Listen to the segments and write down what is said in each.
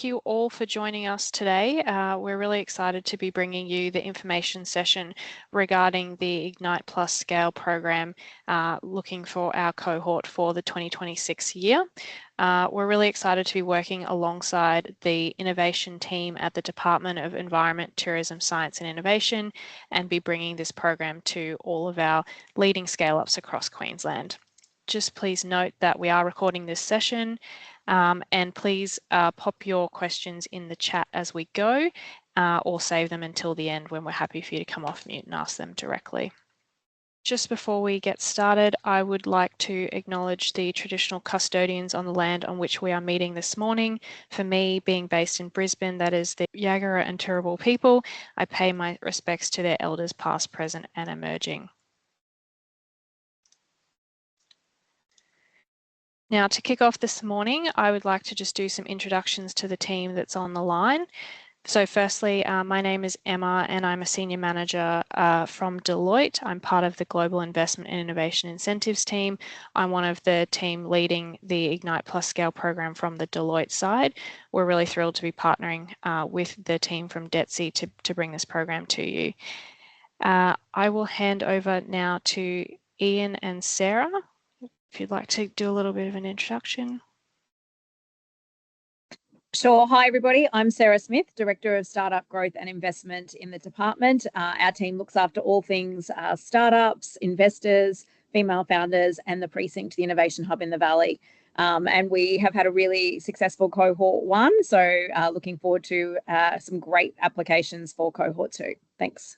thank you all for joining us today. We're really excited to be bringing you the information session regarding the Ignite Plus Scale program, looking for our cohort for the 2026 year. We're really excited to be working alongside the innovation team at the Department of Environment, Tourism, Science and Innovation, and be bringing this program to all of our leading scale-ups across Queensland. Just please note that we are recording this session, and please pop your questions in the chat as we go, or save them until the end when we're happy for you to come off mute and ask them directly. Just before we get started, I would like to acknowledge the traditional custodians on the land on which we are meeting this morning. For me, being based in Brisbane, that is the Yagara and Turrbal people. I pay my respects to their elders past, present and emerging. Now, to kick off this morning, I would like to just do some introductions to the team that's on the line. So firstly, my name is Emma and I'm a Senior Manager from Deloitte. I'm part of the Global Investment and Innovation Incentives team. I'm one of the team leading the Ignite Plus Scale program from the Deloitte side. We're really thrilled to be partnering with the team from DETSI to bring this program to you. I will hand over now to Ian and Sarah, if you'd like to do a little bit of an introduction. Sure. Hi, everybody. I'm Sarah Smith, Director of Startup Growth and Investment in the department. Our team looks after all things startups, investors, female founders, and the precinct, the Innovation Hub in the Valley. And we have had a really successful Cohort 1, so looking forward to some great applications for Cohort 2. Thanks.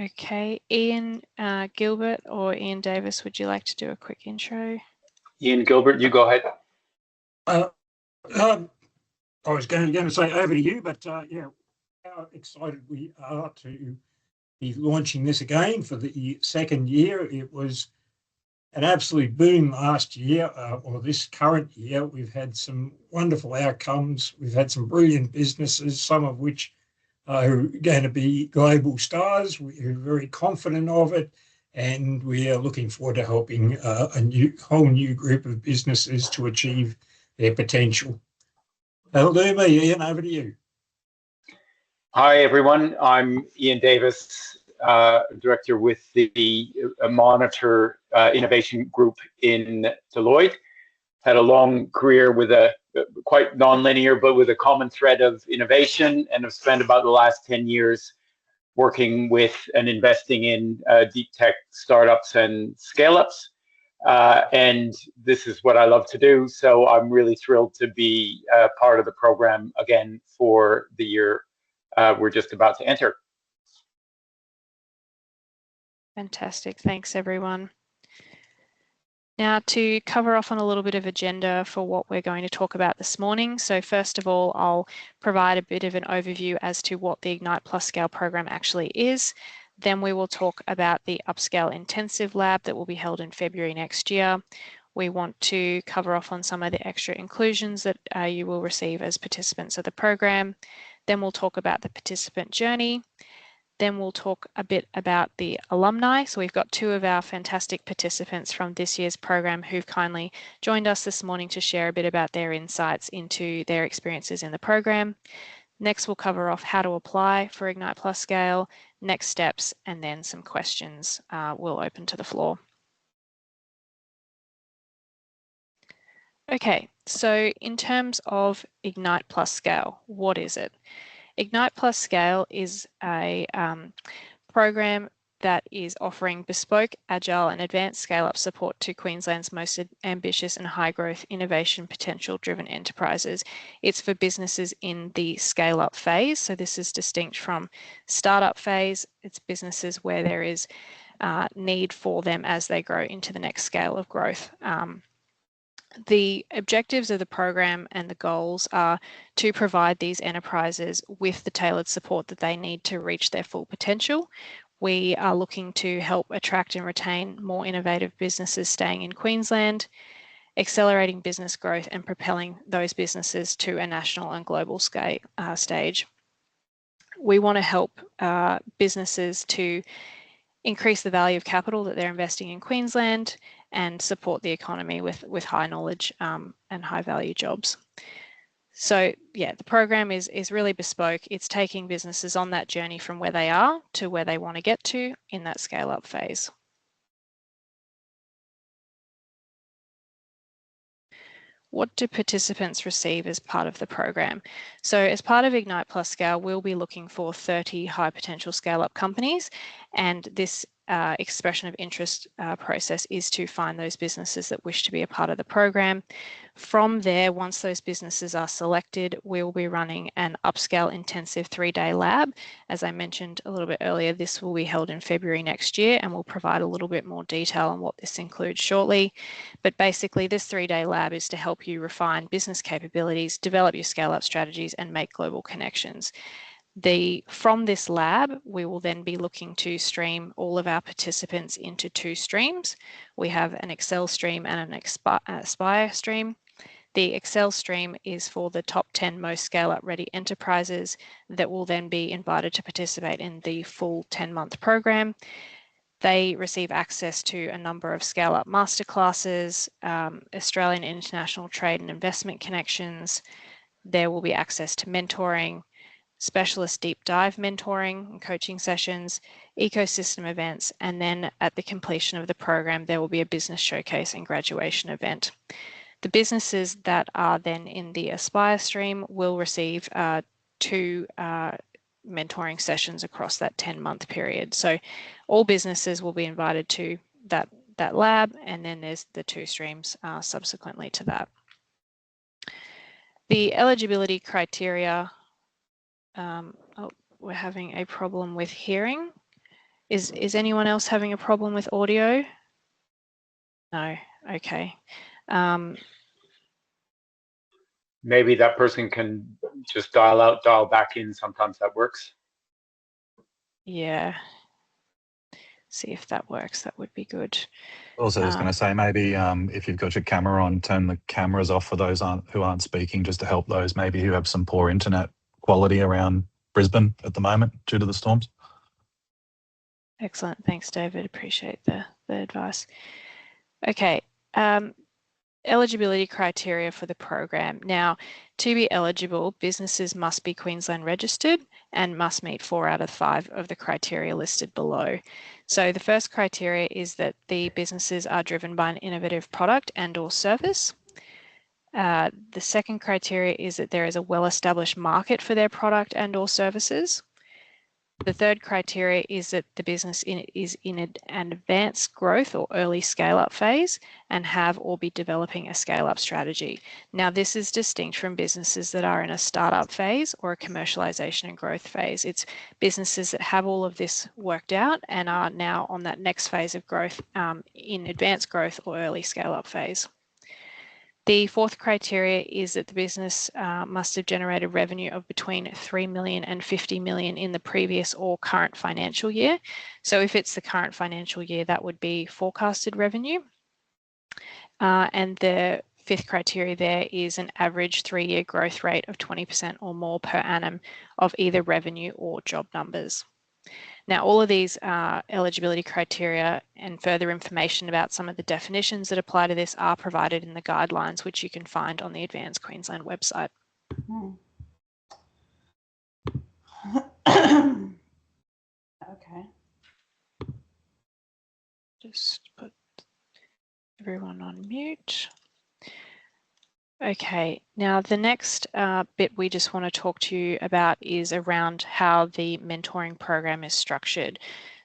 Okay, Ian Gilbert or Ian Davis, would you like to do a quick intro? Ian Gilbert, you go ahead. I was going to say over to you, but yeah, how excited we are to be launching this again for the second year. It was an absolute boom last year, or this current year. We've had some wonderful outcomes. We've had some brilliant businesses, some of which are going to be global stars. We're very confident of it, and we are looking forward to helping a whole new group of businesses to achieve their potential. That'll do me. Ian, over to you. Hi, everyone. I'm Ian Davis, Director with the Monitor Innovation Group in Deloitte. Had a long career with a quite non-linear, but with a common thread of innovation, and have spent about the last 10 years working with and investing in deep tech startups and scale-ups. And this is what I love to do. So I'm really thrilled to be part of the program again for the year we're just about to enter. Fantastic. Thanks, everyone. Now, to cover off on a little bit of agenda for what we're going to talk about this morning. So first of all, I'll provide a bit of an overview as to what the Ignite Plus Scale program actually is. Then we will talk about the Upscale Intensive Lab that will be held in February next year. We want to cover off on some of the extra inclusions that you will receive as participants of the program. Then we'll talk about the participant journey. Then we'll talk a bit about the alumni. So we've got 2 of our fantastic participants from this year's program who've kindly joined us this morning to share a bit about their insights into their experiences in the program. Next, we'll cover off how to apply for Ignite Plus Scale, next steps, and then some questions we'll open to the floor. Okay, so in terms of Ignite Plus Scale, what is it? Ignite Plus Scale is a program that is offering bespoke, agile and advanced scale-up support to Queensland's most ambitious and high-growth innovation potential-driven enterprises. It's for businesses in the scale-up phase, so this is distinct from startup phase. It's businesses where there is need for them as they grow into the next scale of growth. The objectives of the program and the goals are to provide these enterprises with the tailored support that they need to reach their full potential. We are looking to help attract and retain more innovative businesses staying in Queensland, accelerating business growth and propelling those businesses to a national and global stage. We want to help businesses to increase the value of capital that they're investing in Queensland and support the economy with high knowledge and high value jobs. So yeah, the program is really bespoke. It's taking businesses on that journey from where they are to where they want to get to in that scale up phase. What do participants receive as part of the program? So as part of Ignite Plus Scale, we'll be looking for 30 high potential scale up companies, and this expression of interest process is to find those businesses that wish to be a part of the program. From there, once those businesses are selected, we will be running an upscale intensive 3-day lab. As I mentioned a little bit earlier, this will be held in February next year, and we'll provide a little bit more detail on what this includes shortly. But basically, this 3-day lab is to help you refine business capabilities, develop your scale-up strategies, and make global connections. From this lab, we will then be looking to stream all of our participants into 2 streams. We have an Excel stream and an Aspire stream. The Excel stream is for the top 10 most scale-up ready enterprises that will then be invited to participate in the full 10-month program. They receive access to a number of scale-up masterclasses, Australian international trade and investment connections. There will be access to mentoring, specialist deep dive mentoring and coaching sessions, ecosystem events, and then at the completion of the program, there will be a business showcase and graduation event. The businesses that are then in the Aspire stream will receive 2 mentoring sessions across that 10-month period. So all businesses will be invited to that lab, and then there's the 2 streams subsequently to that. The eligibility criteria, oh, we're having a problem with hearing. Is anyone else having a problem with audio? No, okay. Maybe that person can just dial out, dial back in. Sometimes that works. Yeah. See if that works. That would be good. Also, I was going to say, maybe if you've got your camera on, turn the cameras off for those who aren't speaking, just to help those maybe who have some poor internet quality around Brisbane at the moment due to the storms. Excellent. Thanks, David. Appreciate the advice. Okay. Eligibility criteria for the program. Now, to be eligible, businesses must be Queensland registered and must meet 4 out of 5 of the criteria listed below. So the first criteria is that the businesses are driven by an innovative product and or service. The second criteria is that there is a well-established market for their product and or services. The third criteria is that the business is in an advanced growth or early scale-up phase and have or be developing a scale-up strategy. Now, this is distinct from businesses that are in a startup phase or a commercialization and growth phase. It's businesses that have all of this worked out and are now on that next phase of growth in advanced growth or early scale-up phase. The fourth criteria is that the business must have generated revenue of between 3 million and 50 million in the previous or current financial year. So if it's the current financial year, that would be forecasted revenue. And the fifth criteria there is an average 3-year growth rate of 20% or more per annum of either revenue or job numbers. Now, all of these eligibility criteria and further information about some of the definitions that apply to this are provided in the guidelines, which you can find on the Advanced Queensland website. Okay. Just put everyone on mute. Okay, now the next bit we just want to talk to you about is around how the mentoring program is structured.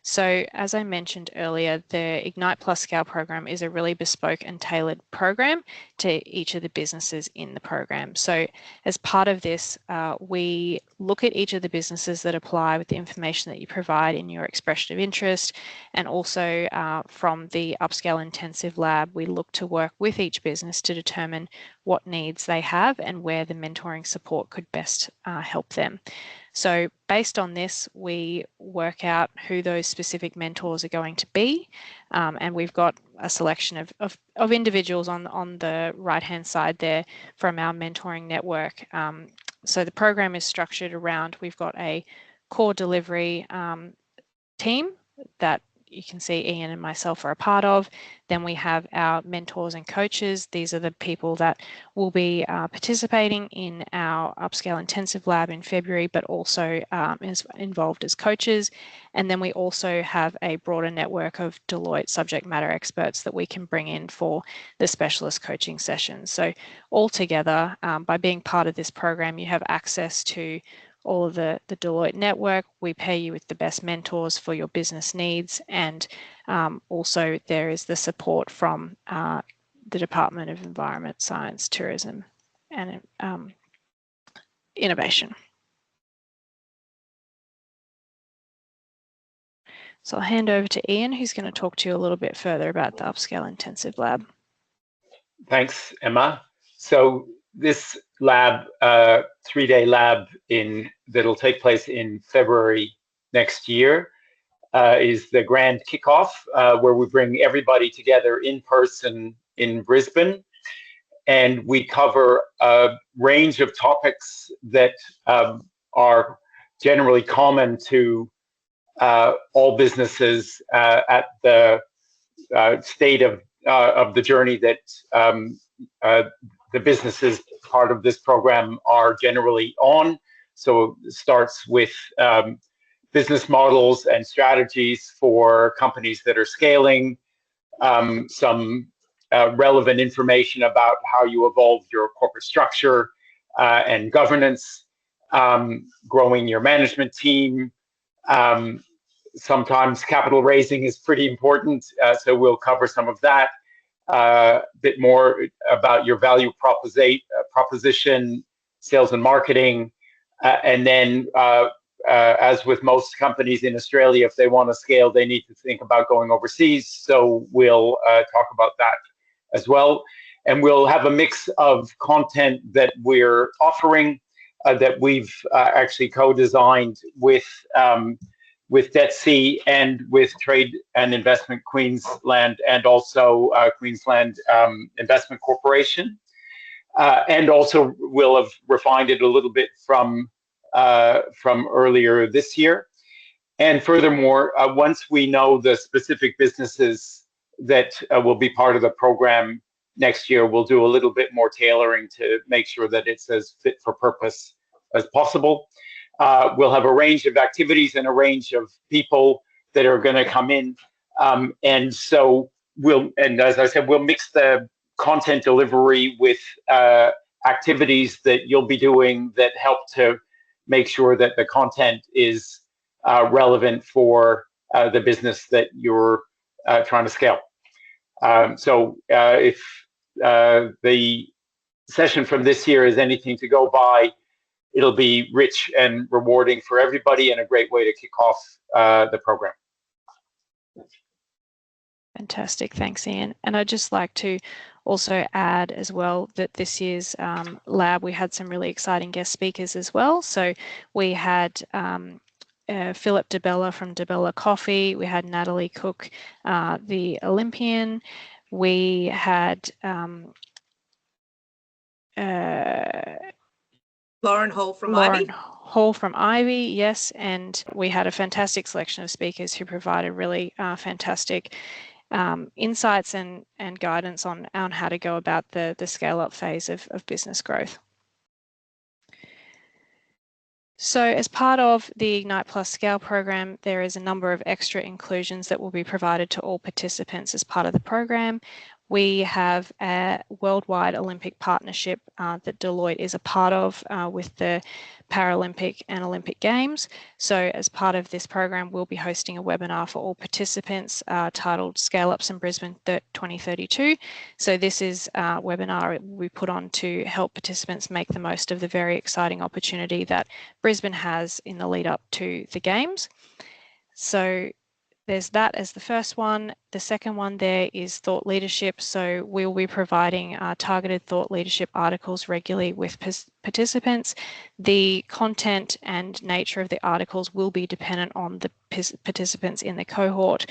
So as I mentioned earlier, the Ignite Plus Scale program is a really bespoke and tailored program to each of the businesses in the program. So as part of this, we look at each of the businesses that apply with the information that you provide in your expression of interest, and also from the Upscale Intensive Lab, we look to work with each business to determine what needs they have and where the mentoring support could best help them. So based on this, we work out who those specific mentors are going to be, and we've got a selection of individuals on the right-hand side there from our mentoring network. So the program is structured around, we've got a core delivery team that you can see Ian and myself are a part of. Then we have our mentors and coaches. These are the people that will be participating in our Upscale Intensive Lab in February, but also is involved as coaches. And then we also have a broader network of Deloitte subject matter experts that we can bring in for the specialist coaching sessions. So altogether, by being part of this program, you have access to all of the Deloitte network. We pair you with the best mentors for your business needs, and also there is the support from the Department of Environment, Science, Tourism and Innovation. So I'll hand over to Ian, who's going to talk to you a little bit further about the Upscale Intensive Lab. Thanks, Emma. So this lab, 3-day lab that'll take place in February next year, is the grand kickoff, where we bring everybody together in person in Brisbane. And we cover a range of topics that are generally common to all businesses at the state of the journey that the businesses part of this program are generally on. So it starts with business models and strategies for companies that are scaling, some relevant information about how you evolve your corporate structure and governance, growing your management team. Sometimes capital raising is pretty important, so we'll cover some of that. A bit more about your value proposition, sales and marketing, and then as with most companies in Australia, if they want to scale, they need to think about going overseas. So we'll talk about that as well. And we'll have a mix of content that we're offering that we've actually co-designed with DETC and with Trade and Investment Queensland, and also Queensland Investment Corporation. And also we'll have refined it a little bit from earlier this year. And furthermore, once we know the specific businesses that will be part of the program next year, we'll do a little bit more tailoring to make sure that it's as fit for purpose as possible. We'll have a range of activities and a range of people that are going to come in. And so as I said, we'll mix the content delivery with activities that you'll be doing that help to make sure that the content is relevant for the business that you're trying to scale. So if the session from this year is anything to go by, it'll be rich and rewarding for everybody and a great way to kick off the program. Fantastic, thanks Ian. And I'd just like to also add as well that this year's lab, we had some really exciting guest speakers as well. So we had Philip DeBella from DeBella Coffee, we had Natalie Cook, the Olympian, we had Lauren Hall from Lauren Ivy. Hall from Ivy, yes, and we had a fantastic selection of speakers who provided really fantastic insights and guidance on how to go about the scale-up phase of business growth. So as part of the Ignite Plus Scale program, there is a number of extra inclusions that will be provided to all participants as part of the program. We have a worldwide Olympic partnership that Deloitte is a part of with the Paralympic and Olympic Games. So as part of this program, we'll be hosting a webinar for all participants titled Scale Ups in Brisbane 2032. So this is a webinar we put on to help participants make the most of the very exciting opportunity that Brisbane has in the lead up to the Games. So there's that as the first one. The second one there is thought leadership. So we'll be providing targeted thought leadership articles regularly with participants. The content and nature of the articles will be dependent on the participants in the cohort.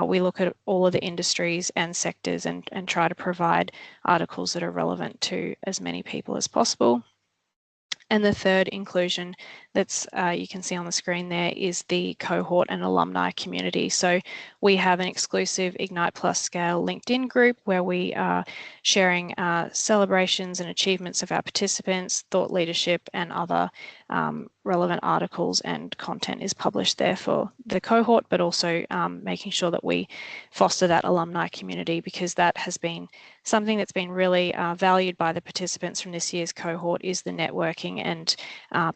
We look at all of the industries and sectors and try to provide articles that are relevant to as many people as possible. And the third inclusion that's you can see on the screen there is the cohort and alumni community. So we have an exclusive Ignite Plus Scale LinkedIn group where we are sharing celebrations and achievements of our participants, thought leadership, and other relevant articles and content is published there for the cohort, but also making sure that we foster that alumni community, because that has been something that's been really valued by the participants from this year's cohort, is the networking and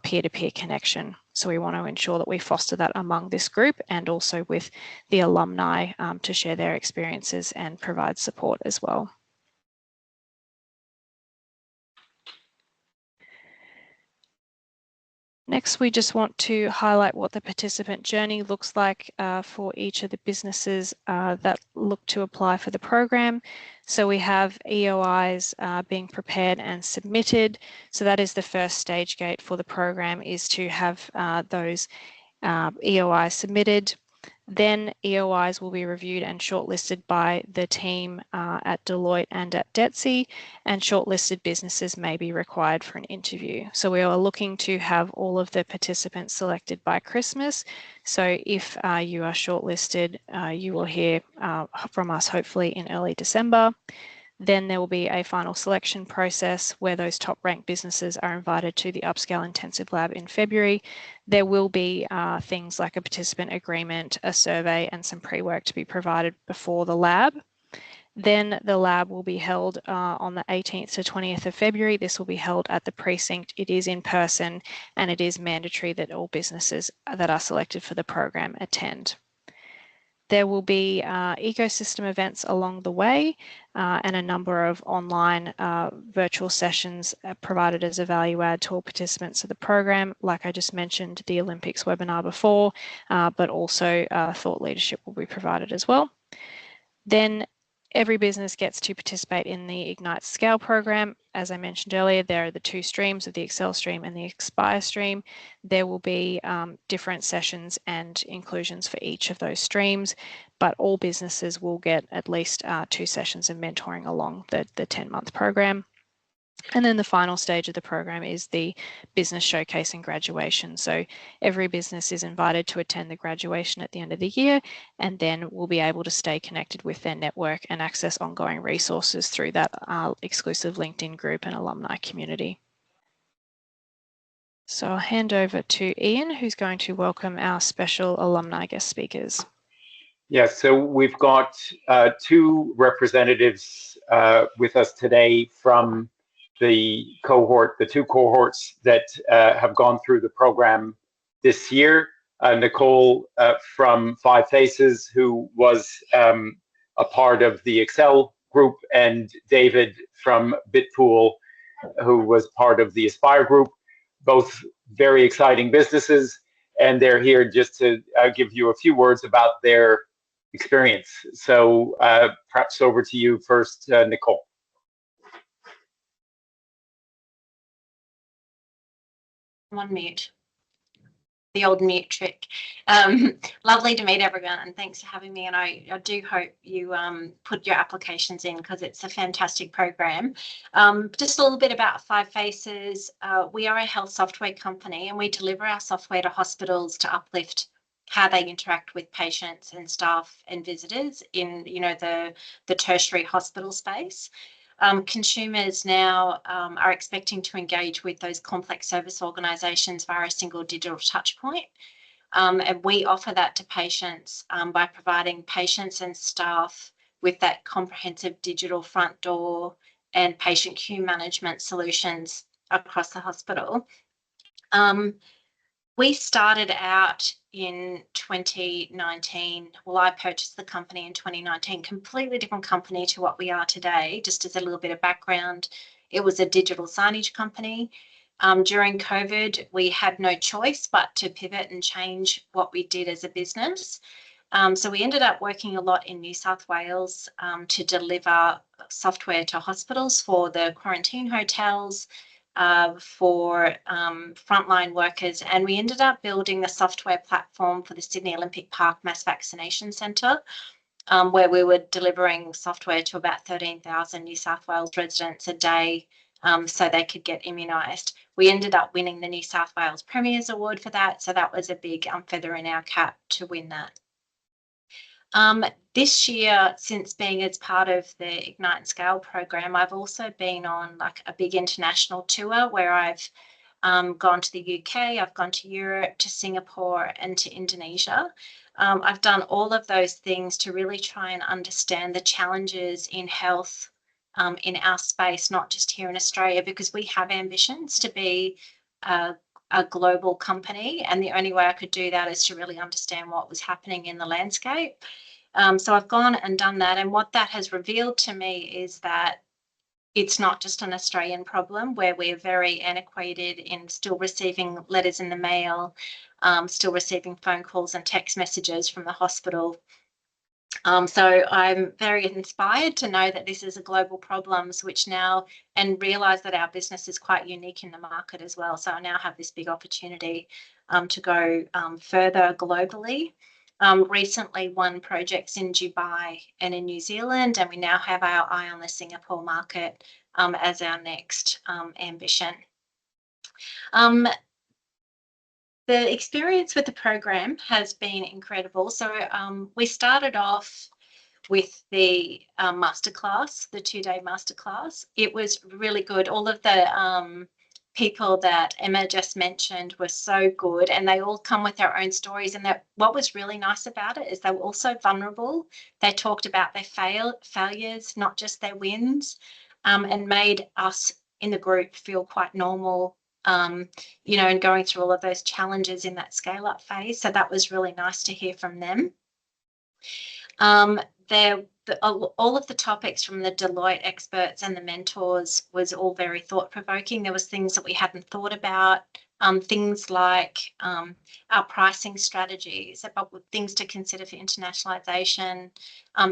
peer-to-peer connection. So we want to ensure that we foster that among this group and also with the alumni to share their experiences and provide support as well. Next, we just want to highlight what the participant journey looks like for each of the businesses that look to apply for the program. So we have EOIs being prepared and submitted. So that is the first stage gate for the program, is to have those EOIs submitted. Then EOIs will be reviewed and shortlisted by the team at Deloitte and at DETSI, and shortlisted businesses may be required for an interview. So we are looking to have all of the participants selected by Christmas. So if you are shortlisted, you will hear from us hopefully in early December. Then there will be a final selection process where those top ranked businesses are invited to the Upscale Intensive Lab in February. There will be things like a participant agreement, a survey, and some pre-work to be provided before the lab. Then the lab will be held on the 18th to 20th of February. This will be held at the precinct. It is in person, and it is mandatory that all businesses that are selected for the program attend. There will be ecosystem events along the way and a number of online virtual sessions provided as a value add to all participants of the program. Like I just mentioned, the Olympics webinar before, but also thought leadership will be provided as well. Then every business gets to participate in the Ignite Scale program. As I mentioned earlier, there are the two streams of the Excel stream and the Aspire stream. There will be different sessions and inclusions for each of those streams, but all businesses will get at least 2 sessions of mentoring along the 10-month program. And then the final stage of the program is the business showcase and graduation. So every business is invited to attend the graduation at the end of the year, and then will be able to stay connected with their network and access ongoing resources through that exclusive LinkedIn group and alumni community. So I'll hand over to Ian, who's going to welcome our special alumni guest speakers. Yes, so we've got 2 representatives with us today from the cohort, the 2 cohorts that have gone through the program this year. Nicole from Five Faces, who was a part of the Excel group, and David from Bitpool, who was part of the Aspire group. Both very exciting businesses, and they're here just to give you a few words about their experience. So perhaps over to you first, Nicole. I'm on mute. The old mute trick. Lovely to meet everyone, and thanks for having me. And I do hope you put your applications in, because it's a fantastic program. Just a little bit about Five Faces. We are a health software company, and we deliver our software to hospitals to uplift how they interact with patients and staff and visitors in, the tertiary hospital space. Consumers now are expecting to engage with those complex service organisations via a single digital touch point. And we offer that to patients by providing patients and staff with that comprehensive digital front door and patient queue management solutions across the hospital. We started out in 2019. Well, I purchased the company in 2019, completely different company to what we are today. Just as a little bit of background, it was a digital signage company. During COVID, we had no choice but to pivot and change what we did as a business. So we ended up working a lot in New South Wales to deliver software to hospitals for the quarantine hotels, for frontline workers, and we ended up building the software platform for the Sydney Olympic Park Mass Vaccination Centre, where we were delivering software to about 13,000 New South Wales residents a day so they could get immunised. We ended up winning the New South Wales Premier's Award for that, so that was a big feather in our cap to win that. This year, since being as part of the Ignite and Scale program, I've also been on like a big international tour where I've gone to the UK, I've gone to Europe, to Singapore, and to Indonesia. I've done all of those things to really try and understand the challenges in health in our space, not just here in Australia, because we have ambitions to be a global company, and the only way I could do that is to really understand what was happening in the landscape. So I've gone and done that, and what that has revealed to me is that it's not just an Australian problem where we're very antiquated in still receiving letters in the mail, still receiving phone calls and text messages from the hospital. So I'm very inspired to know that this is a global problem, which now, and realise that our business is quite unique in the market as well. So I now have this big opportunity to go further globally. Recently won projects in Dubai and in New Zealand, and we now have our eye on the Singapore market as our next ambition. The experience with the program has been incredible. So we started off with the masterclass, the 2-day masterclass. It was really good. All of the people that Emma just mentioned were so good, and they all come with their own stories. And what was really nice about it is they were also vulnerable. They talked about their failures, not just their wins, and made us in the group feel quite normal, you know, and going through all of those challenges in that scale up phase. So that was really nice to hear from them. All of the topics from the Deloitte experts and the mentors was all very thought-provoking. There was things that we hadn't thought about, things like our pricing strategies, about things to consider for internationalisation,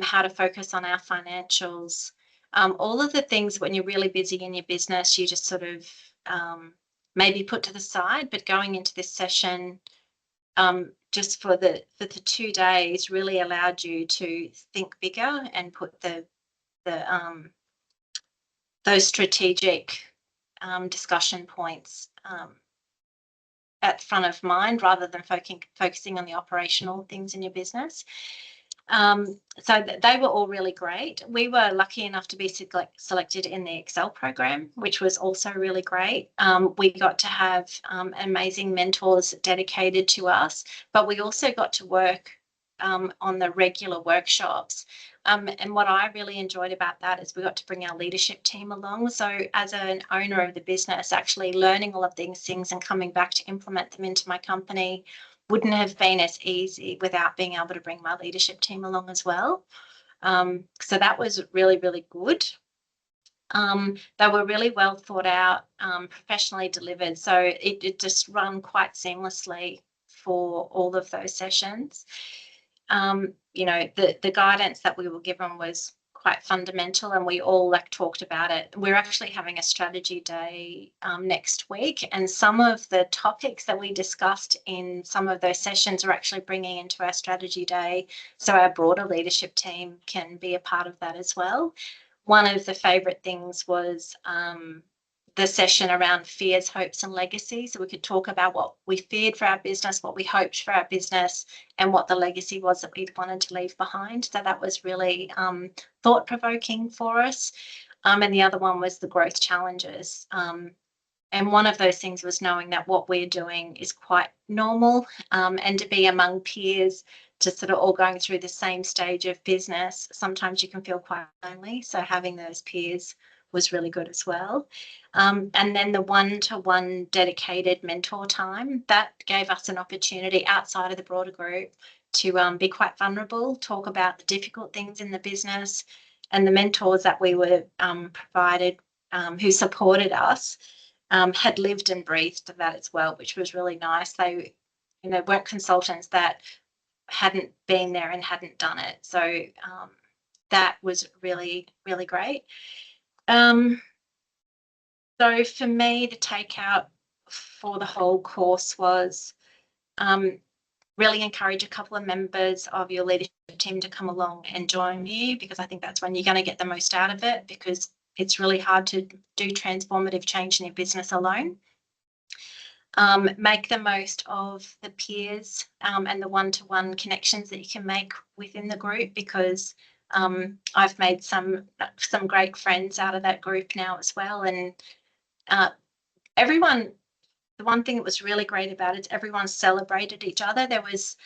how to focus on our financials, all of the things when you're really busy in your business, you just sort of maybe put to the side, but going into this session just for the 2 days really allowed you to think bigger and put those strategic discussion points at front of mind rather than focusing on the operational things in your business. So they were all really great. We were lucky enough to be selected in the Excel program, which was also really great. We got to have amazing mentors dedicated to us, but we also got to work on the regular workshops. And what I really enjoyed about that is we got to bring our leadership team along. So as an owner of the business, actually learning all of these things and coming back to implement them into my company wouldn't have been as easy without being able to bring my leadership team along as well. So that was really, really good. They were really well thought out, professionally delivered. So it just run quite seamlessly for all of those sessions. You know, the guidance that we were given was quite fundamental, and we all talked about it. We're actually having a strategy day next week, and some of the topics that we discussed in some of those sessions are actually bringing into our strategy day, so our broader leadership team can be a part of that as well. One of the favourite things was the session around fears, hopes and legacy. So we could talk about what we feared for our business, what we hoped for our business, and what the legacy was that we wanted to leave behind. So that was really thought-provoking for us. And the other one was the growth challenges. And one of those things was knowing that what we're doing is quite normal, and to be among peers, just sort of all going through the same stage of business, sometimes you can feel quite lonely. So having those peers was really good as well. And then the one-to-one dedicated mentor time, that gave us an opportunity outside of the broader group to be quite vulnerable, talk about the difficult things in the business, and the mentors that we were provided, who supported us, had lived and breathed that as well, which was really nice. They, you know, weren't consultants that hadn't been there and hadn't done it. So that was really, really great. So for me, the takeout for the whole course was really encourage a couple of members of your leadership team to come along and join you, because I think that's when you're going to get the most out of it, because it's really hard to do transformative change in your business alone. Make the most of the peers and the one-to-one connections that you can make within the group, because I've made some great friends out of that group now as well. And everyone, the one thing that was really great about it, everyone celebrated each other. There was,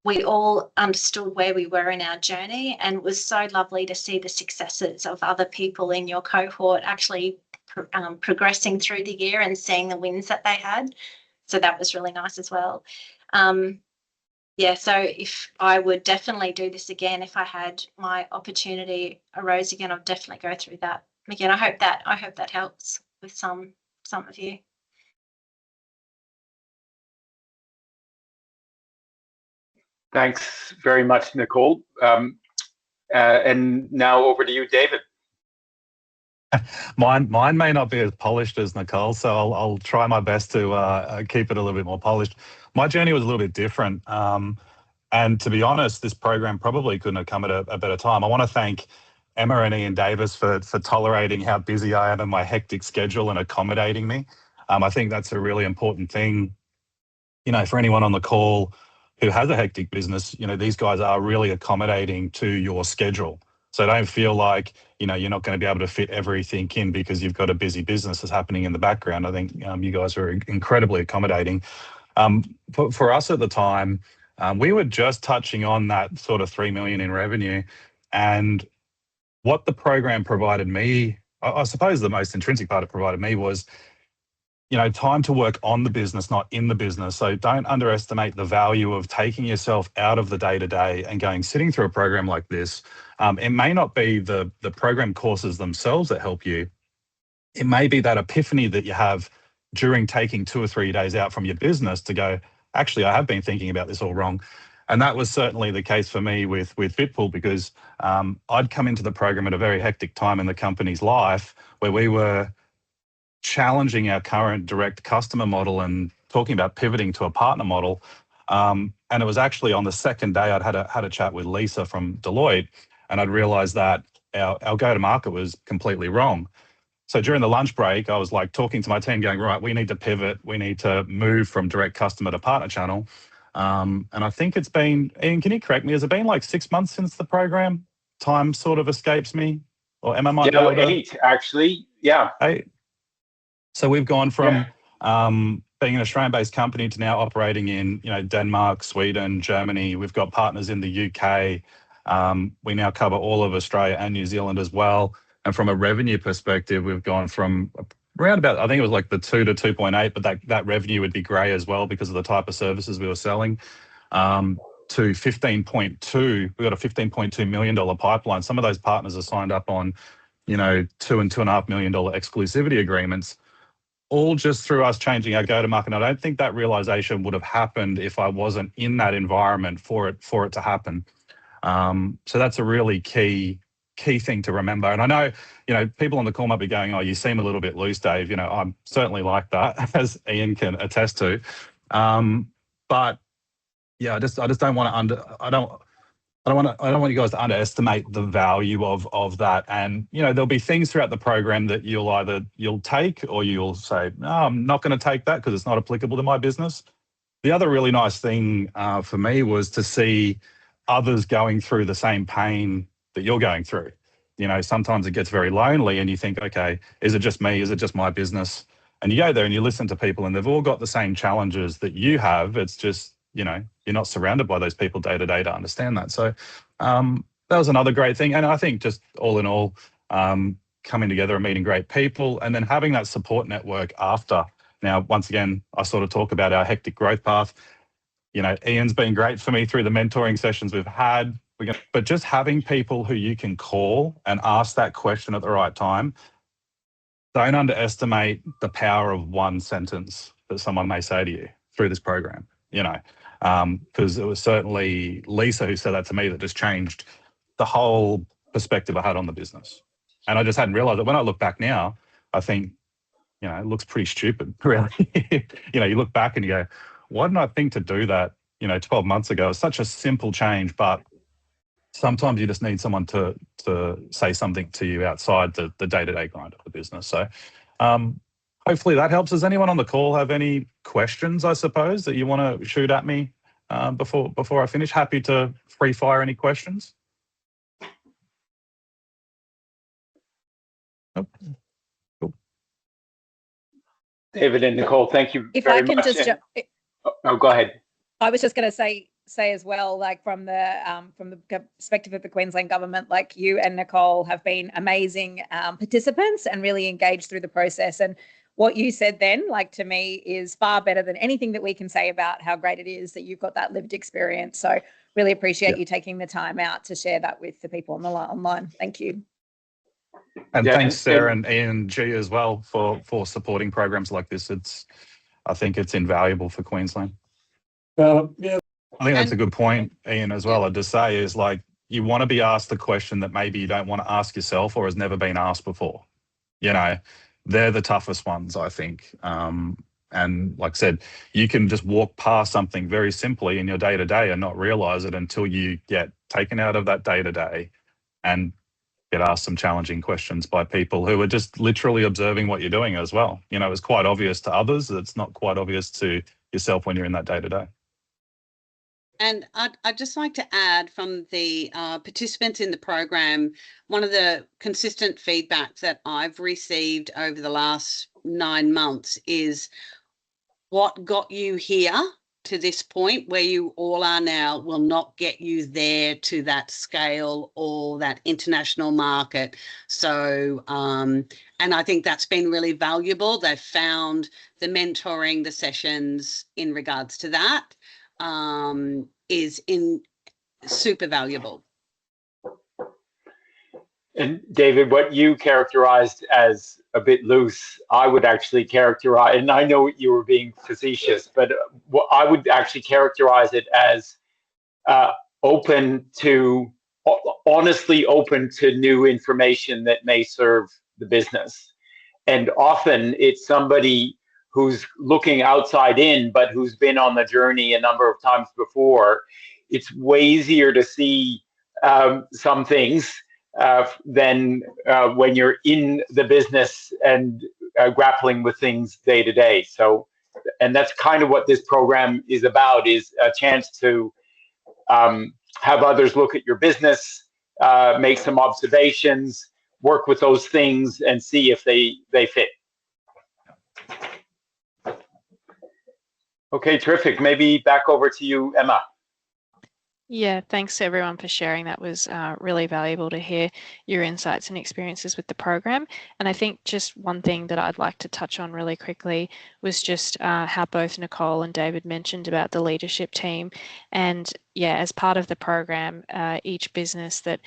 we all understood where we were in our journey, and it was so lovely to see the successes of other people in your cohort actually progressing through the year and seeing the wins that they had. So that was really nice as well. Yeah, so if I would definitely do this again, if I had my opportunity arose again, I'd definitely go through that again. I hope that helps with some of you. Thanks very much, Nicole. And now over to you, David. Mine may not be as polished as Nicole, so I'll try my best to keep it a little bit more polished. My journey was a little bit different. And to be honest, this program probably couldn't have come at a better time. I want to thank Emma and Ian Davis for tolerating how busy I am and my hectic schedule and accommodating me. I think that's a really important thing, for anyone on the call who has a hectic business. These guys are really accommodating to your schedule. So don't feel like, you're not going to be able to fit everything in because you've got a busy business that's happening in the background. I think you guys are incredibly accommodating. For us at the time, we were just touching on that sort of 3 million in revenue. And what the program provided me, I suppose the most intrinsic part it provided me was, time to work on the business, not in the business. So don't underestimate the value of taking yourself out of the day-to-day and sitting through a program like this. It may not be the program courses themselves that help you. It may be that epiphany that you have during taking 2 or 3 days out from your business to go, actually, I have been thinking about this all wrong. And that was certainly the case for me with Fitpool, because I'd come into the program at a very hectic time in the company's life where we were challenging our current direct customer model and talking about pivoting to a partner model. And it was actually on the second day I'd had a chat with Lisa from Deloitte, and I'd realized that our go-to-market was completely wrong. So during the lunch break, I was like talking to my team going, right, we need to pivot. We need to move from direct customer to partner channel. And I think it's been, Ian, can you correct me? Has it been like 6 months since the program? Time sort of escapes me. Or Emma might be able to... 8, actually. Yeah. 8. So we've gone from being an Australian-based company to now operating in, Denmark, Sweden, Germany. We've got partners in the UK. We now cover all of Australia and New Zealand as well. And from a revenue perspective, we've gone from around about, I think it was like the 2 to 2.8, but that revenue would be grey as well because of the type of services we were selling, to 15.2. We've got a $15.2 million pipeline. Some of those partners are signed up on, $2 and $2.5 million exclusivity agreements, all just through us changing our go-to-market. I don't think that realization would have happened if I wasn't in that environment for it to happen. So that's a really key thing to remember. And I know, people on the call might be going, oh, you seem a little bit loose, Dave. I'm certainly like that, as Ian can attest to. But yeah, I just don't want to I don't want you guys to underestimate the value of that. And there'll be things throughout the program that you'll take, or you'll say, no, I'm not going to take that because it's not applicable to my business. The other really nice thing for me was to see others going through the same pain that you're going through. Sometimes it gets very lonely and you think, okay, is it just me? Is it just my business? And you go there and you listen to people and they've all got the same challenges that you have. It's just, you're not surrounded by those people day to day to understand that. So that was another great thing. And I think just all in all, coming together and meeting great people and then having that support network after. Now, once again, I sort of talk about our hectic growth path. Ian's been great for me through the mentoring sessions we've had. But just having people who you can call and ask that question at the right time, don't underestimate the power of one sentence that someone may say to you through this program, because it was certainly Lisa who said that to me that just changed the whole perspective I had on the business. And I just hadn't realized it. When I look back now, I think, it looks pretty stupid, really. You look back and you go, why didn't I think to do that, 12 months ago? It's such a simple change, but sometimes you just need someone to say something to you outside the day-to-day grind of the business. So hopefully that helps. Does anyone on the call have any questions, I suppose, that you want to shoot at me before I finish? Happy to free fire any questions. Nope. Cool. David and Nicole, thank you If very I can much. just Go ahead. I was just going to say as well, like from the perspective of the Queensland government, like you and Nicole have been amazing participants and really engaged through the process. And what you said then, like to me, is far better than anything that we can say about how great it is that you've got that lived experience. So really appreciate you taking the time out to share that with the people on the online. Thank you. And thanks, Sarah and Ian G as well for supporting programs like this. I think it's invaluable for Queensland. Yeah. I think that's a good point, Ian, as well. I'd just say is like, you want to be asked the question that maybe you don't want to ask yourself or has never been asked before. You know, they're the toughest ones, I think. And like I said, you can just walk past something very simply in your day-to-day and not realize it until you get taken out of that day-to-day and get asked some challenging questions by people who are just literally observing what you're doing as well. You know, it's quite obvious to others. It's not quite obvious to yourself when you're in that day-to-day. And I'd just like to add from the participants in the program, one of the consistent feedback that I've received over the last 9 months is what got you here to this point where you all are now will not get you there to that scale or that international market. So, and I think that's been really valuable. They've found the mentoring, the sessions in regards to that. Is super valuable. And David, what you characterized as a bit loose, I would actually characterize, and I know you were being facetious, but what I would actually characterize it as honestly open to new information that may serve the business. And often it's somebody who's looking outside in, but who's been on the journey a number of times before. It's way easier to see some things than when you're in the business and grappling with things day to day. So, and that's kind of what this program is about, is a chance to have others look at your business, make some observations, work with those things and see if they fit. Okay, terrific. Maybe back over to you, Emma. Yeah, thanks everyone for sharing. That was really valuable to hear your insights and experiences with the program. And I think just one thing that I'd like to touch on really quickly was just how both Nicole and David mentioned about the leadership team. And yeah, as part of the program, each business that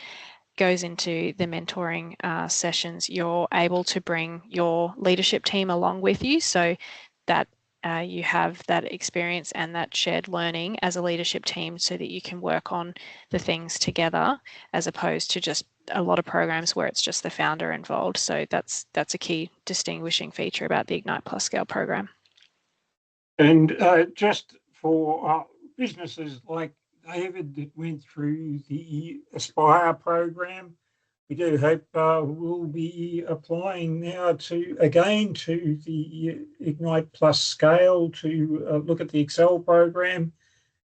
goes into the mentoring sessions, you're able to bring your leadership team along with you so that you have that experience and that shared learning as a leadership team so that you can work on the things together, as opposed to just a lot of programs where it's just the founder involved. So that's a key distinguishing feature about the Ignite Plus Scale program. And just for businesses like David that went through the Aspire program, we do hope we'll be applying now to the Ignite Plus Scale to look at the Excel program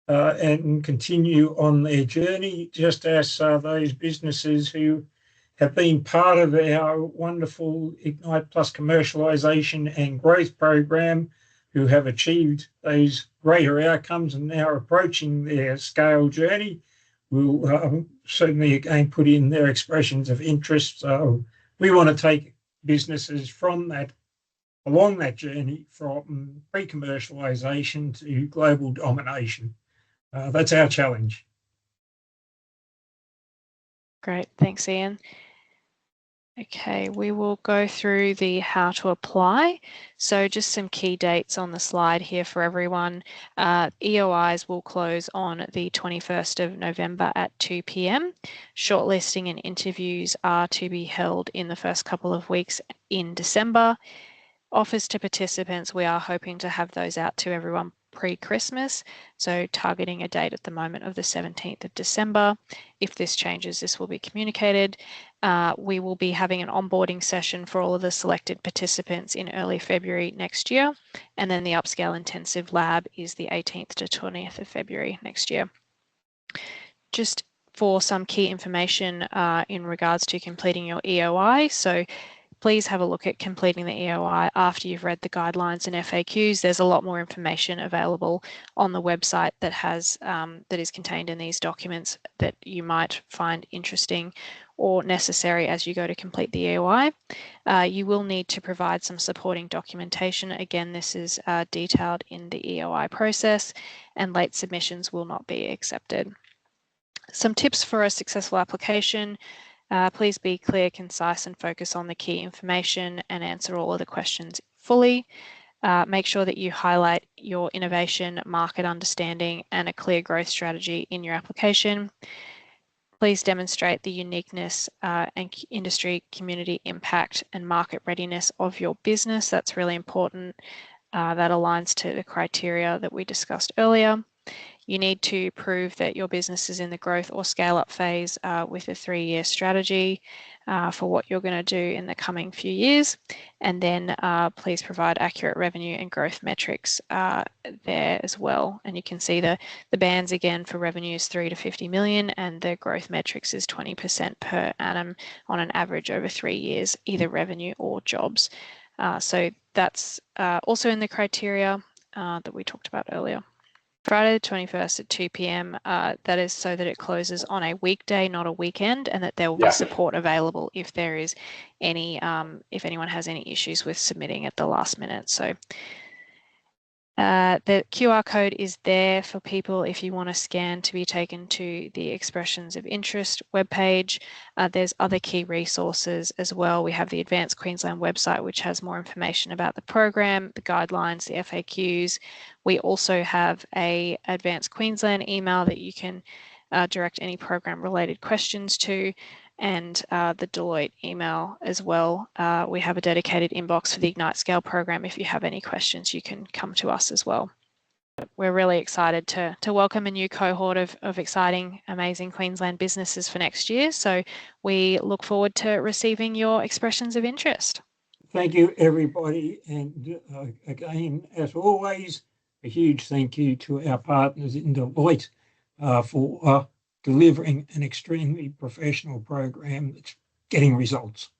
and continue on their journey, just as those businesses who have been part of our wonderful Ignite Plus commercialisation and growth program, who have achieved those greater outcomes and now approaching their scale journey, will certainly again put in their expressions of interest. So we want to take businesses along that journey from pre-commercialisation to global domination. That's our challenge. Great, thanks Ian. Okay, we will go through the how to apply. So just some key dates on the slide here for everyone. EOIs will close on the 21st of November at 2 p.m. Shortlisting and interviews are to be held in the first couple of weeks in December. Offers to participants, we are hoping to have those out to everyone pre-Christmas, so targeting a date at the moment of the 17th of December. If this changes, this will be communicated. We will be having an onboarding session for all of the selected participants in early February next year, and then the Upscale Intensive Lab is the 18th to 20th of February next year. Just for some key information in regards to completing your EOI, so please have a look at completing the EOI after you've read the guidelines and FAQs. There's a lot more information available on the website that has that is contained in these documents that you might find interesting or necessary as you go to complete the EOI. You will need to provide some supporting documentation. Again, this is detailed in the EOI process, and late submissions will not be accepted. Some tips for a successful application. Please be clear, concise, and focus on the key information and answer all of the questions fully. Make sure that you highlight your innovation, market understanding, and a clear growth strategy in your application. Please demonstrate the uniqueness and industry community impact and market readiness of your business. That's really important. That aligns to the criteria that we discussed earlier. You need to prove that your business is in the growth or scale up phase with a 3-year strategy for what you're going to do in the coming few years. And then please provide accurate revenue and growth metrics there as well. And you can see the bands again for revenues 3 to 50 million, and the growth metrics is 20% per annum on an average over 3 years, either revenue or jobs. So that's also in the criteria that we talked about earlier. Friday the 21st at 2 p.m. That is so that it closes on a weekday, not a weekend, and that there will be support available if there is any, if anyone has any issues with submitting at the last minute. So the QR code is there for people if you want to scan to be taken to the expressions of interest webpage. There's other key resources as well. We have the Advanced Queensland website, which has more information about the program, the guidelines, the FAQs. We also have a Advanced Queensland email that you can direct any program related questions to, and the Deloitte email as well. We have a dedicated inbox for the Ignite Scale program. If you have any questions, you can come to us as well. We're really excited to welcome a new cohort of exciting, amazing Queensland businesses for next year. So we look forward to receiving your expressions of interest. Thank you, everybody. And again, as always, a huge thank you to our partners in Deloitte for delivering an extremely professional program that's getting results.